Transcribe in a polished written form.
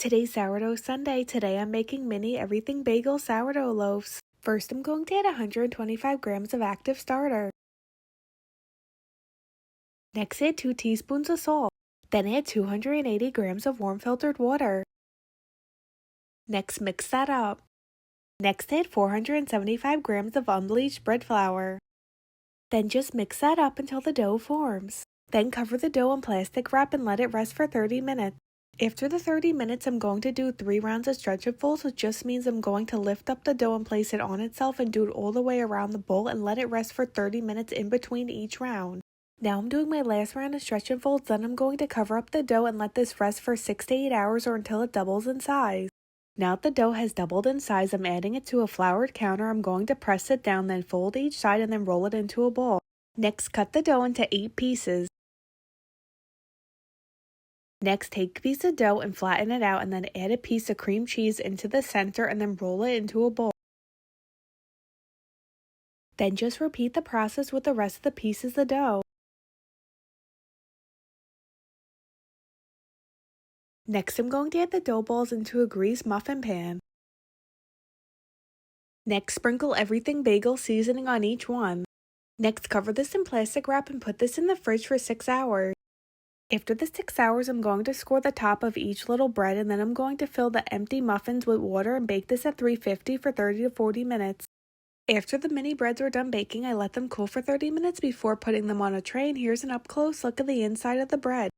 Today's Sourdough Sunday. Today I'm making mini everything bagel sourdough loaves. First I'm going to add 125 grams of active starter. Next add 2 teaspoons of salt. Then add 280 grams of warm filtered water. Next mix that up. Next add 475 grams of unbleached bread flour. Then just mix that up until the dough forms. Then cover the dough in plastic wrap and let it rest for 30 minutes. After the 30 minutes, I'm going to do 3 rounds of stretch and fold, which just means I'm going to lift up the dough and place it on itself and do it all the way around the bowl and let it rest for 30 minutes in between each round. Now I'm doing my last round of stretch and folds, then I'm going to cover up the dough and let this rest for 6 to 8 hours or until it doubles in size. Now that the dough has doubled in size, I'm adding it to a floured counter. I'm going to press it down, then fold each side and then roll it into a ball. Next, cut the dough into 8 pieces. Next, take a piece of dough and flatten it out and then add a piece of cream cheese into the center and then roll it into a bowl. Then just repeat the process with the rest of the pieces of dough. Next, I'm going to add the dough balls into a greased muffin pan. Next, sprinkle everything bagel seasoning on each one. Next, cover this in plastic wrap and put this in the fridge for 6 hours. After the 6 hours, I'm going to score the top of each little bread and then I'm going to fill the empty muffins with water and bake this at 350 for 30 to 40 minutes. After the mini breads were done baking, I let them cool for 30 minutes before putting them on a tray, and here's an up close look at the inside of the bread.